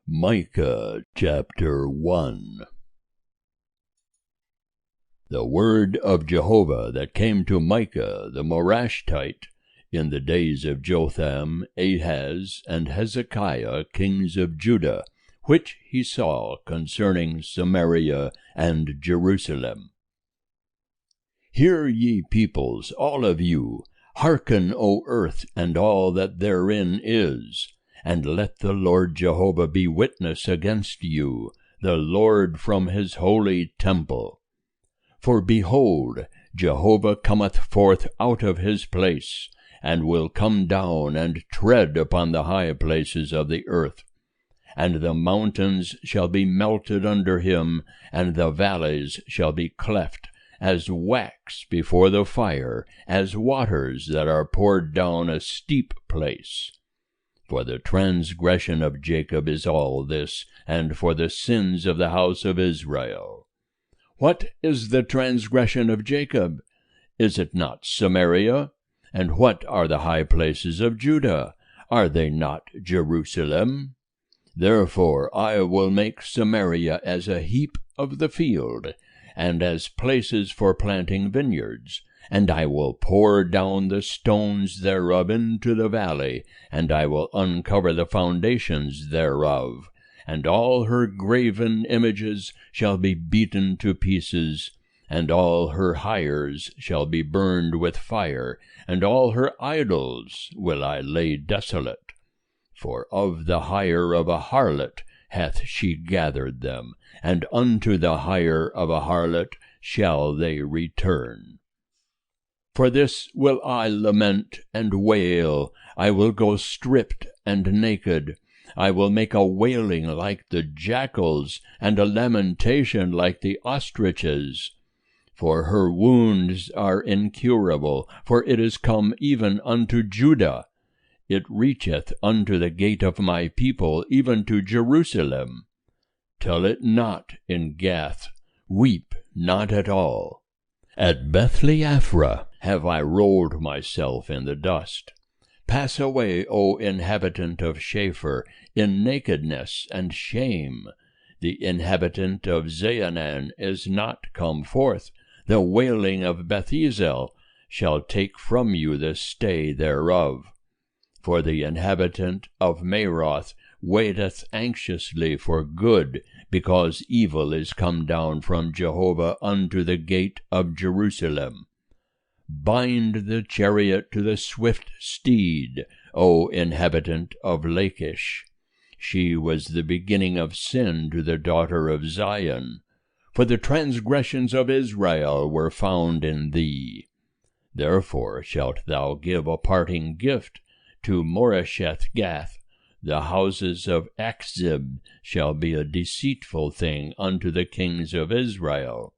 Micah chapter 1. The word of Jehovah that came to Micah the Morashtite in the days of Jotham, Ahaz, and Hezekiah, kings of Judah, which he saw concerning Samaria and Jerusalem. Hear, ye peoples, all of you, hearken, O earth, and all that therein is, and let the Lord Jehovah be witness against you, the Lord from his holy temple. For behold, Jehovah cometh forth out of his place, and will come down and tread upon the high places of the earth. And the mountains shall be melted under him, and the valleys shall be cleft, as wax before the fire, as waters that are poured down a steep place. For the transgression of Jacob is all this, and for the sins of the house of Israel. What is the transgression of Jacob? Is it not Samaria? And what are the high places of Judah? Are they not Jerusalem? Therefore I will make Samaria as a heap of the field, and as places for planting vineyards, and I will pour down the stones thereof into the valley, and I will uncover the foundations thereof, and all her graven images shall be beaten to pieces, and all her hires shall be burned with fire, and all her idols will I lay desolate. For of the hire of a harlot hath she gathered them, and unto the hire of a harlot shall they return. For this will I lament and wail, I will go stripped and naked, I will make a wailing like the jackals, and a lamentation like the ostriches. For her wounds are incurable, for it is come even unto Judah. It reacheth unto the gate of my people, even to Jerusalem. Tell it not in Gath, weep not at all. At Bethleaphrah have I rolled myself in the dust. Pass away, O inhabitant of Shapher, in nakedness and shame. The inhabitant of Zaanan is not come forth. The wailing of Bethezel shall take from you the stay thereof. For the inhabitant of Maroth waiteth anxiously for good, because evil is come down from Jehovah unto the gate of Jerusalem. Bind the chariot to the swift steed, O inhabitant of Lachish. She was the beginning of sin to the daughter of Zion. For the transgressions of Israel were found in thee. Therefore shalt thou give a parting gift to Moresheth-Gath. The houses of Achzib shall be a deceitful thing unto the kings of Israel.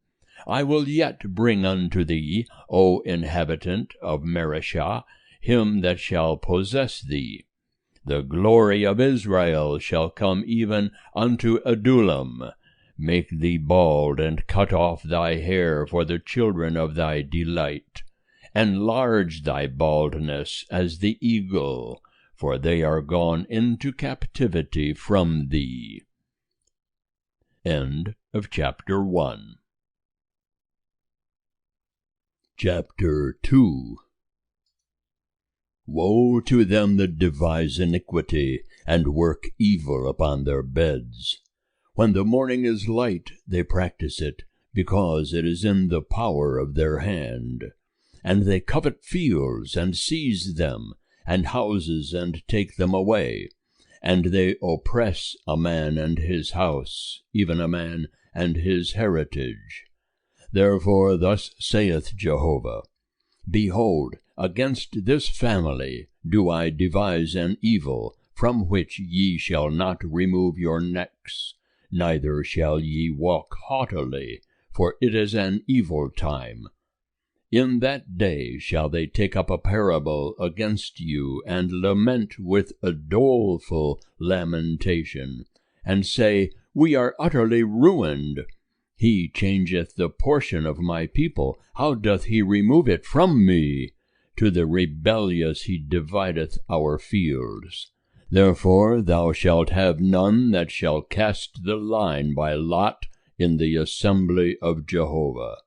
I will yet bring unto thee, O inhabitant of Mareshah, him that shall possess thee. The glory of Israel shall come even unto Adullam. Make thee bald, and cut off thy hair for the children of thy delight. Enlarge thy baldness as the eagle, for they are gone into captivity from thee. End of chapter 1. Chapter 2. Woe to them that devise iniquity, and work evil upon their beds. When the morning is light, they practice it, because it is in the power of their hand. And they covet fields, and seize them, and houses, and take them away. And they oppress a man and his house, even a man and his heritage. Therefore thus saith Jehovah, Behold, against this family do I devise an evil, from which ye shall not remove your necks, neither shall ye walk haughtily, for it is an evil time. In that day shall they take up a parable against you, and lament with a doleful lamentation, and say, We are utterly ruined. He changeth the portion of my people. How doth he remove it from me? To the rebellious he divideth our fields. Therefore thou shalt have none that shall cast the line by lot in the assembly of Jehovah.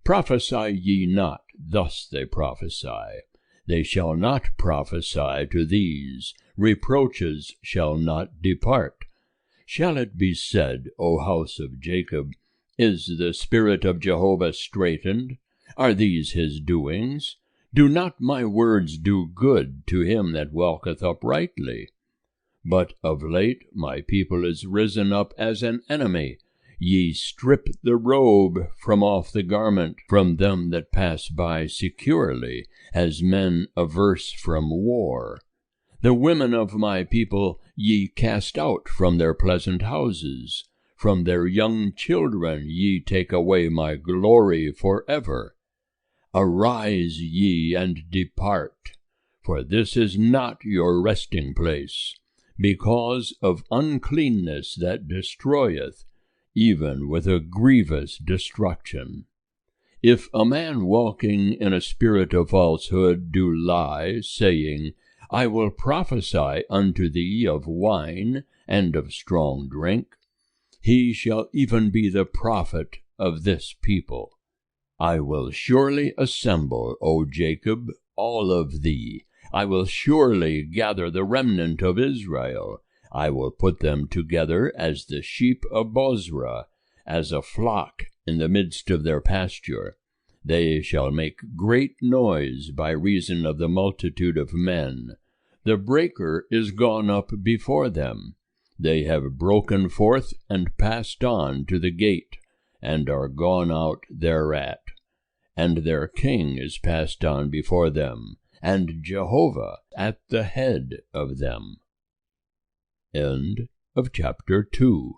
Prophesy ye not, thus they prophesy. They shall not prophesy to these, reproaches shall not depart. Shall it be said, O house of Jacob, is the Spirit of Jehovah straitened? Are these his doings? Do not my words do good to him that walketh uprightly? But of late my people is risen up as an enemy. Ye strip the robe from off the garment from them that pass by securely, as men averse from war. The women of my people ye cast out from their pleasant houses. From their young children ye take away my glory forever. Arise ye and depart, for this is not your resting place, because of uncleanness that destroyeth, even with a grievous destruction. If a man walking in a spirit of falsehood do lie, saying, I will prophesy unto thee of wine and of strong drink, he shall even be the prophet of this people. I will surely assemble, O Jacob, all of thee. I will surely gather the remnant of Israel. I will put them together as the sheep of Bozrah, as a flock in the midst of their pasture. They shall make great noise by reason of the multitude of men. The breaker is gone up before them. They have broken forth and passed on to the gate, and are gone out thereat. And their king is passed on before them, and Jehovah at the head of them. End of chapter 2.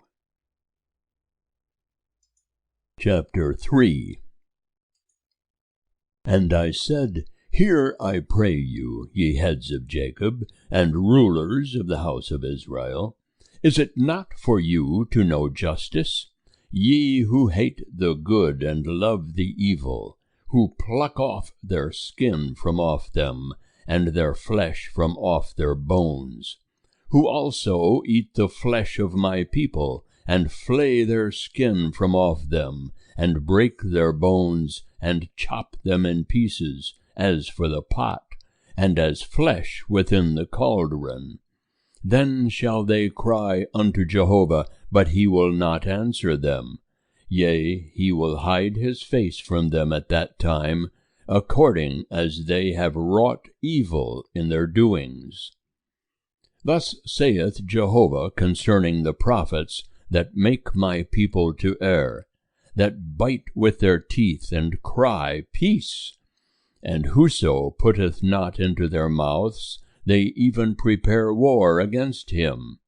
Chapter 3. And I said, Hear, I pray you, ye heads of Jacob, and rulers of the house of Israel. Is it not for you to know justice? Ye who hate the good and love the evil, who pluck off their skin from off them, and their flesh from off their bones, who also eat the flesh of my people, and flay their skin from off them, and break their bones, and chop them in pieces, as for the pot, and as flesh within the cauldron. Then shall they cry unto Jehovah, but he will not answer them. Yea, he will hide his face from them at that time, according as they have wrought evil in their doings. Thus saith Jehovah concerning the prophets that make my people to err, that bite with their teeth and cry, Peace! And whoso putteth not into their mouths, they even prepare war against him.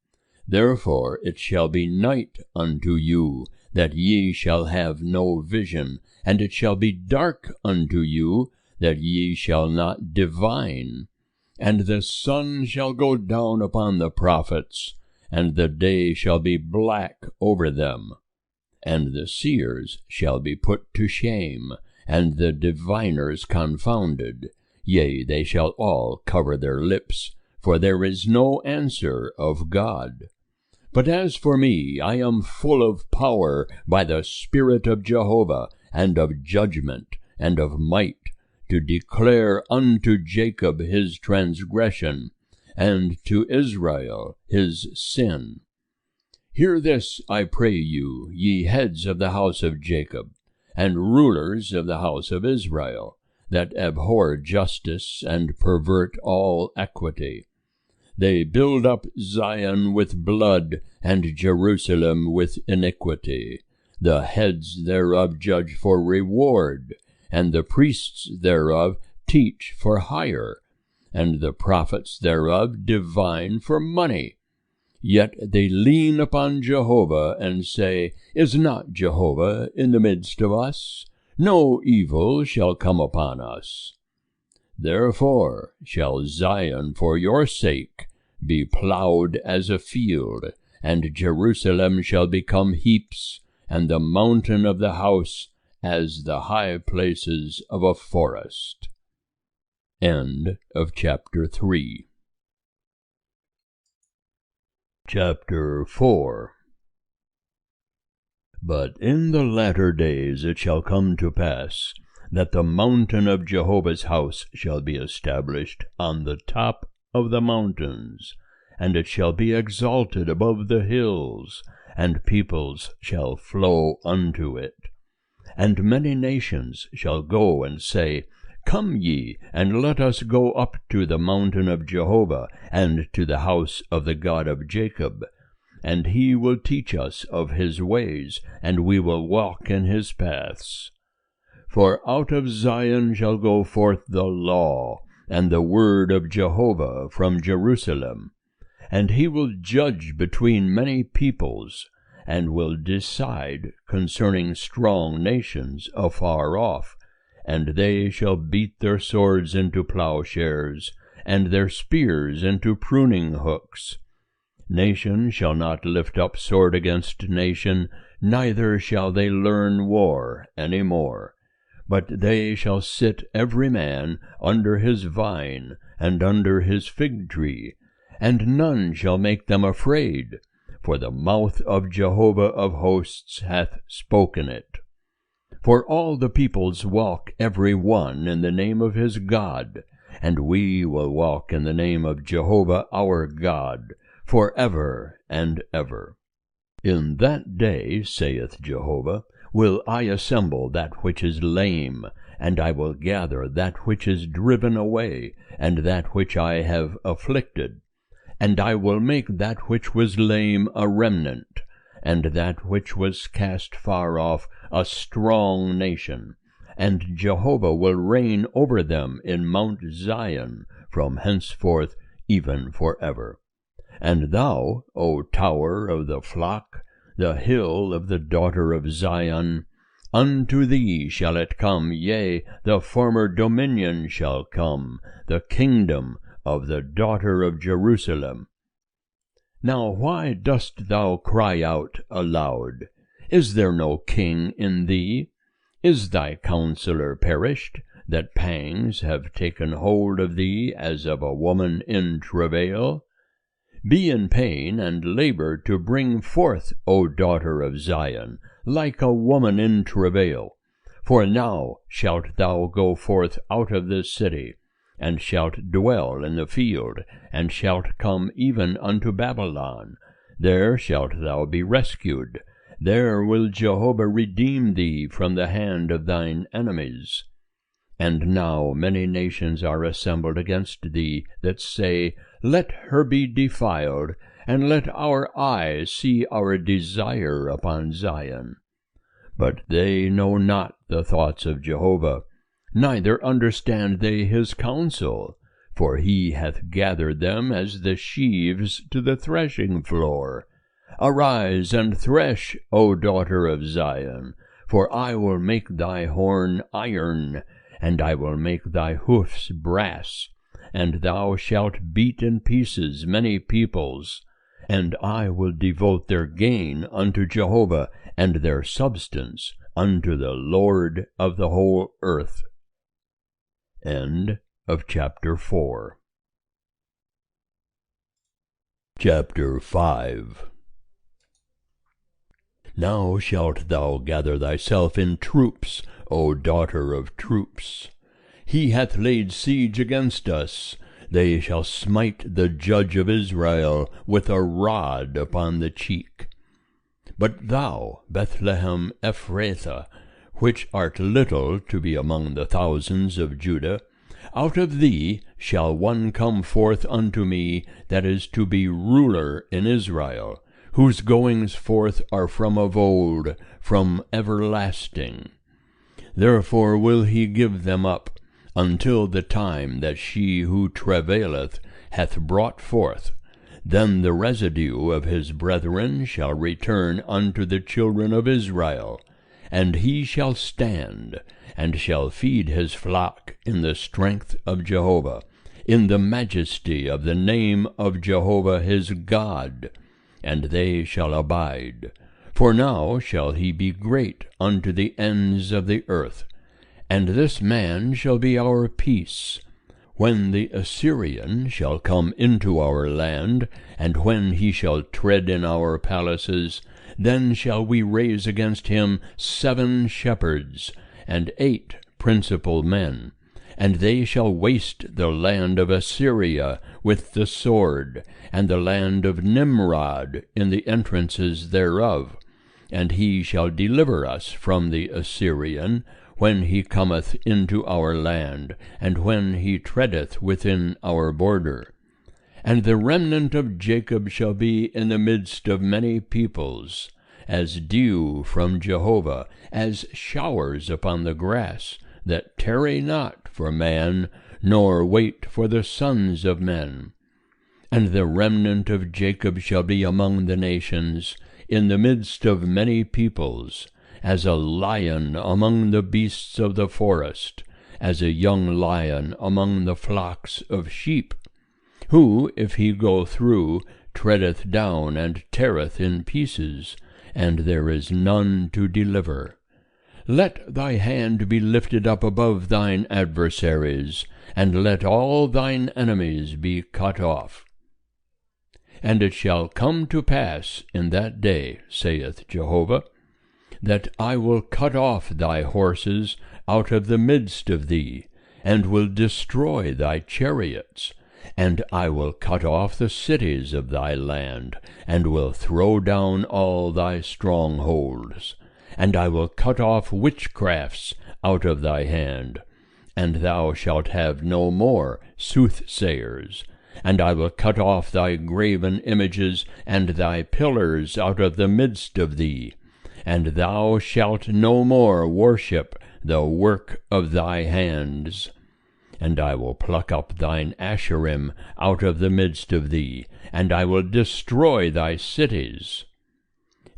Therefore it shall be night unto you, that ye shall have no vision, and it shall be dark unto you, that ye shall not divine. And the sun shall go down upon the prophets, and the day shall be black over them. And the seers shall be put to shame, and the diviners confounded. Yea, they shall all cover their lips, for there is no answer of God. But as for me, I am full of power by the Spirit of Jehovah, and of judgment, and of might, to declare unto Jacob his transgression, and to Israel his sin. Hear this, I pray you, ye heads of the house of Jacob, and rulers of the house of Israel, that abhor justice, and pervert all equity. They build up Zion with blood, and Jerusalem with iniquity. The heads thereof judge for reward, and the priests thereof teach for hire, and the prophets thereof divine for money. Yet they lean upon Jehovah, and say, Is not Jehovah in the midst of us? No evil shall come upon us. Therefore shall Zion for your sake be plowed as a field, and Jerusalem shall become heaps, and the mountain of the house as the high places of a forest. End of chapter 3. Chapter 4. But in the latter days it shall come to pass, that the mountain of Jehovah's house shall be established on the top of the mountains, and it shall be exalted above the hills, and peoples shall flow unto it. And many nations shall go and say, Come ye, and let us go up to the mountain of Jehovah, and to the house of the God of Jacob. And he will teach us of his ways, and we will walk in his paths. For out of Zion shall go forth the law, and the word of Jehovah from Jerusalem. And he will judge between many peoples, and will decide concerning strong nations afar off. And they shall beat their swords into plowshares, and their spears into pruning hooks. Nation shall not lift up sword against nation, neither shall they learn war any more. But they shall sit every man under his vine, and under his fig tree, and none shall make them afraid, for the mouth of Jehovah of hosts hath spoken it. For all the peoples walk every one in the name of his God, and we will walk in the name of Jehovah our God, for ever and ever. In that day, saith Jehovah, will I assemble that which is lame, and I will gather that which is driven away, and that which I have afflicted. And I will make that which was lame a remnant, and that which was cast far off a strong nation. And Jehovah will reign over them in Mount Zion from henceforth even forever. And thou, O tower of the flock, the hill of the daughter of Zion, unto thee shall it come, yea, the former dominion shall come, the kingdom of the daughter of Jerusalem. Now why dost thou cry out aloud? Is there no king in thee? Is thy counselor perished, that pangs have taken hold of thee as of a woman in travail? Be in pain and labor to bring forth, O daughter of Zion, like a woman in travail. For now shalt thou go forth out of this city, and shalt dwell in the field, and shalt come even unto Babylon. There shalt thou be rescued. There will Jehovah redeem thee from the hand of thine enemies. And now many nations are assembled against thee, that say, Let her be defiled, and let our eyes see our desire upon Zion. But they know not the thoughts of Jehovah, neither understand they his counsel. For he hath gathered them as the sheaves to the threshing floor. Arise and thresh, O daughter of Zion, for I will make thy horn iron, and I will make thy hoofs brass, and thou shalt beat in pieces many peoples, and I will devote their gain unto Jehovah, and their substance unto the Lord of the whole earth. End of chapter 4. Chapter 5. Now shalt thou gather thyself in troops, O daughter of troops. He hath laid siege against us. They shall smite the judge of Israel with a rod upon the cheek. But thou, Bethlehem Ephrathah, which art little to be among the thousands of Judah, out of thee shall one come forth unto me that is to be ruler in Israel, whose goings forth are from of old, from everlasting. Therefore will he give them up, until the time that she who travaileth hath brought forth. Then the residue of his brethren shall return unto the children of Israel, and he shall stand, and shall feed his flock in the strength of Jehovah, in the majesty of the name of Jehovah his God, and they shall abide. For now shall he be great unto the ends of the earth. And this man shall be our peace. When the Assyrian shall come into our land, and when he shall tread in our palaces, then shall we raise against him 7 shepherds, and 8 principal men, and they shall waste the land of Assyria with the sword, and the land of Nimrod in the entrances thereof. And he shall deliver us from the Assyrian, when he cometh into our land, and when he treadeth within our border. And the remnant of Jacob shall be in the midst of many peoples, as dew from Jehovah, as showers upon the grass, that tarry not for man, nor wait for the sons of men. And the remnant of Jacob shall be among the nations, in the midst of many peoples, as a lion among the beasts of the forest, as a young lion among the flocks of sheep, who, if he go through, treadeth down and teareth in pieces, and there is none to deliver. Let thy hand be lifted up above thine adversaries, and let all thine enemies be cut off. And it shall come to pass in that day, saith Jehovah, that I will cut off thy horses out of the midst of thee, and will destroy thy chariots, and I will cut off the cities of thy land, and will throw down all thy strongholds, and I will cut off witchcrafts out of thy hand, and thou shalt have no more soothsayers, and I will cut off thy graven images and thy pillars out of the midst of thee, and thou shalt no more worship the work of thy hands. And I will pluck up thine Asherim out of the midst of thee, and I will destroy thy cities.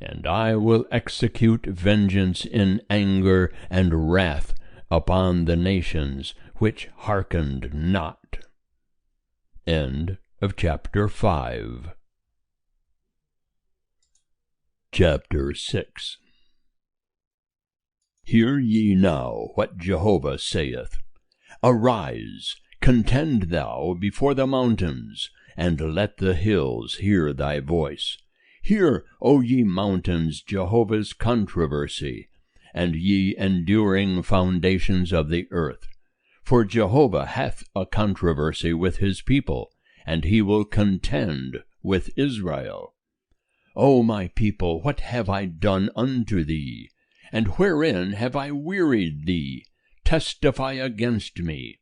And I will execute vengeance in anger and wrath upon the nations which hearkened not. End of chapter 5. Chapter 6. Hear ye now what Jehovah saith. Arise, contend thou before the mountains, and let the hills hear thy voice. Hear, O ye mountains, Jehovah's controversy, and ye enduring foundations of the earth. For Jehovah hath a controversy with his people, and he will contend with Israel. O my people, what have I done unto thee? And wherein have I wearied thee? Testify against me.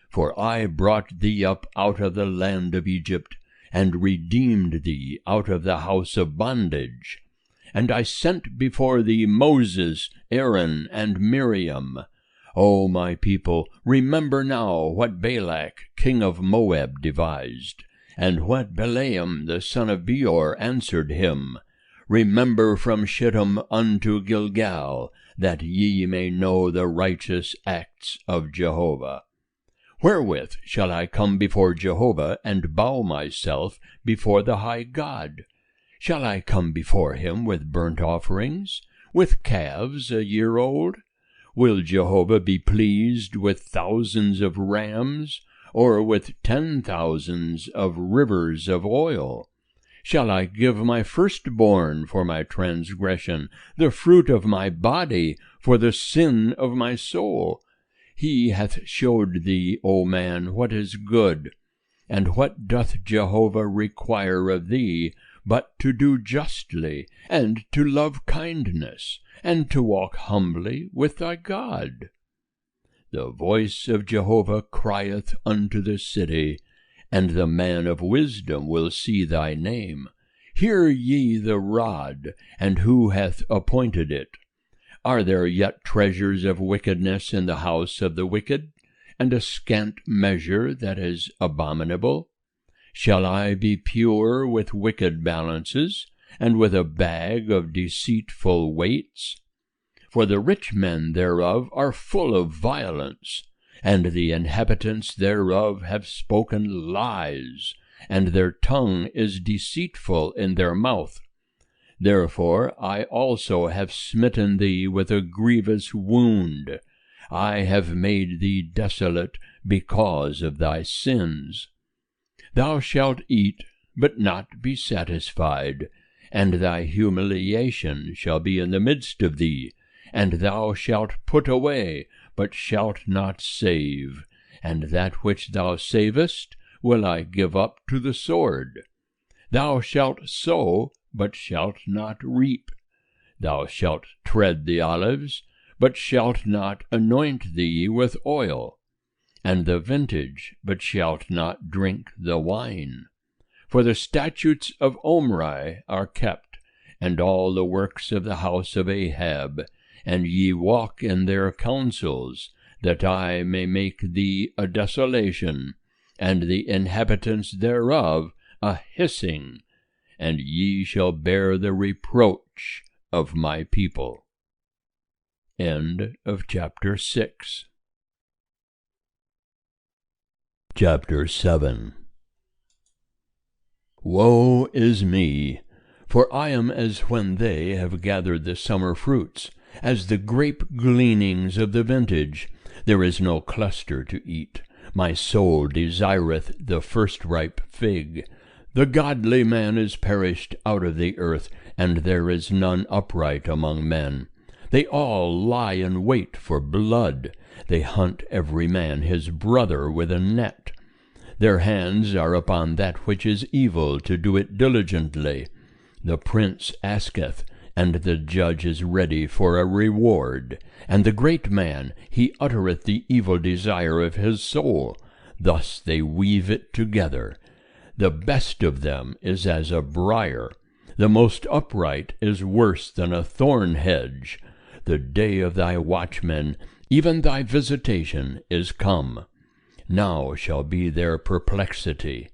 For I brought thee up out of the land of Egypt, and redeemed thee out of the house of bondage. And I sent before thee Moses, Aaron, and Miriam. O my people, remember now what Balak king of Moab devised, and what Balaam the son of Beor answered him. Remember from Shittim unto Gilgal, that ye may know the righteous acts of Jehovah. Wherewith shall I come before Jehovah, and bow myself before the high God? Shall I come before him with burnt offerings, with calves a year old? Will Jehovah be pleased with thousands of rams, or with 10,000s of rivers of oil? Shall I give my firstborn for my transgression, the fruit of my body for the sin of my soul? He hath showed thee, O man, what is good. And what doth Jehovah require of thee, but to do justly, and to love kindness, and to walk humbly with thy God? The voice of Jehovah crieth unto the city, and the man of wisdom will see thy name. Hear ye the rod, and who hath appointed it? Are there yet treasures of wickedness in the house of the wicked, and a scant measure that is abominable? Shall I be pure with wicked balances, and with a bag of deceitful weights? For the rich men thereof are full of violence, and the inhabitants thereof have spoken lies, and their tongue is deceitful in their mouth. Therefore I also have smitten thee with a grievous wound. I have made thee desolate because of thy sins. Thou shalt eat, but not be satisfied, and thy humiliation shall be in the midst of thee, and thou shalt put away, but shalt not save, and that which thou savest will I give up to the sword. Thou shalt sow, but shalt not reap. Thou shalt tread the olives, but shalt not anoint thee with oil, and the vintage, but shalt not drink the wine. For the statutes of Omri are kept, and all the works of the house of Ahab, and ye walk in their counsels, that I may make thee a desolation, and the inhabitants thereof a hissing, and ye shall bear the reproach of my people. End of chapter 6. Chapter 7. Woe is me! For I am as when they have gathered the summer fruits, as the grape gleanings of the vintage. There is no cluster to eat. My soul desireth the first-ripe fig. The godly man is perished out of the earth, and there is none upright among men. They all lie in wait for blood. They hunt every man his brother with a net. Their hands are upon that which is evil, to do it diligently. The prince asketh, and the judge is ready for a reward. And the great man, he uttereth the evil desire of his soul. Thus they weave it together. The best of them is as a briar. The most upright is worse than a thorn hedge. The day of thy watchmen, even thy visitation, is come. Now shall be their perplexity.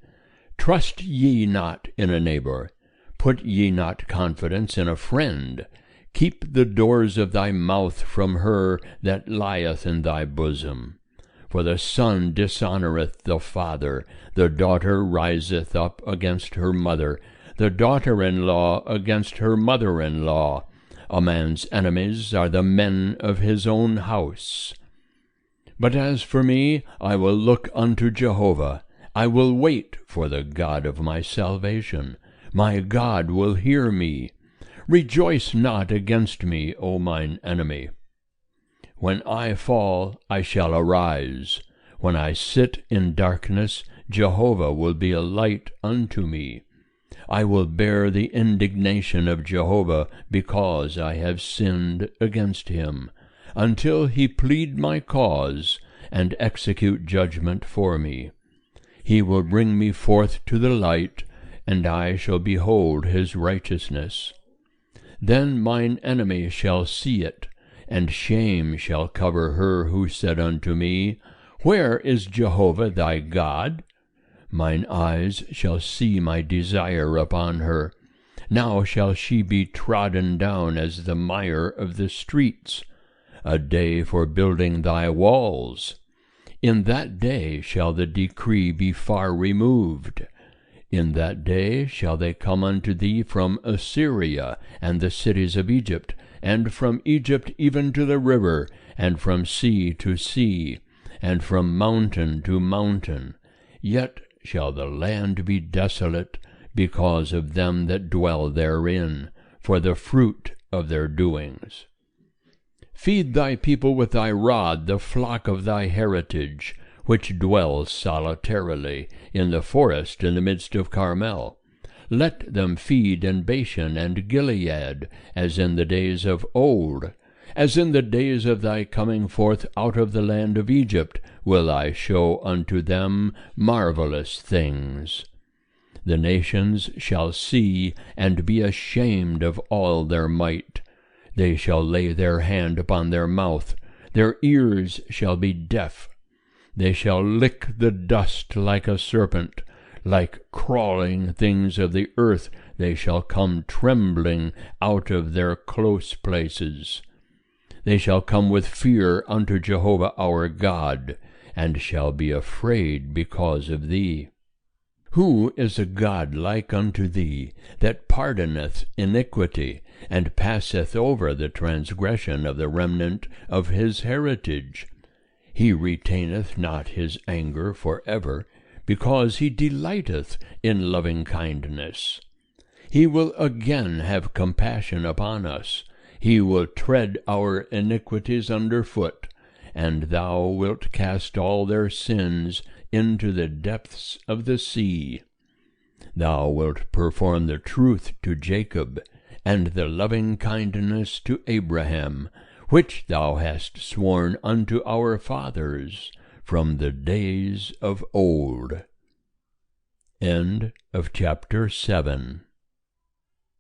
Trust ye not in a neighbor. Put ye not confidence in a friend. Keep the doors of thy mouth from her that lieth in thy bosom. For the son dishonoureth the father, the daughter riseth up against her mother, the daughter-in-law against her mother-in-law. A man's enemies are the men of his own house. But as for me, I will look unto Jehovah. I will wait for the God of my salvation. My God will hear me. Rejoice not against me, O mine enemy. When I fall, I shall arise. When I sit in darkness, Jehovah will be a light unto me. I will bear the indignation of Jehovah, because I have sinned against him, until he plead my cause, and execute judgment for me. He will bring me forth to the light, and I shall behold his righteousness. Then mine enemy shall see it, and shame shall cover her who said unto me, Where is Jehovah thy God? Mine eyes shall see my desire upon her. Now shall she be trodden down as the mire of the streets, a day for building thy walls. In that day shall the decree be far removed. In that day shall they come unto thee from Assyria, and the cities of Egypt, and from Egypt even to the river, and from sea to sea, and from mountain to mountain. Yet shall the land be desolate, because of them that dwell therein, for the fruit of their doings. Feed thy people with thy rod, the flock of thy heritage, which dwells solitarily in the forest in the midst of Carmel. Let them feed in Bashan and Gilead, as in the days of old. As in the days of thy coming forth out of the land of Egypt, will I show unto them marvelous things. The nations shall see and be ashamed of all their might. They shall lay their hand upon their mouth, their ears shall be deaf. They shall lick the dust like a serpent, like crawling things of the earth they shall come trembling out of their close places. They shall come with fear unto Jehovah our God, and shall be afraid because of thee. Who is a God like unto thee, that pardoneth iniquity, and passeth over the transgression of the remnant of his heritage? He retaineth not his anger for ever, because he delighteth in loving kindness. He will again have compassion upon us. He will tread our iniquities under foot, and thou wilt cast all their sins into the depths of the sea. Thou wilt perform the truth to Jacob, and the loving kindness to Abraham, which thou hast sworn unto our fathers from the days of old. End of chapter 7.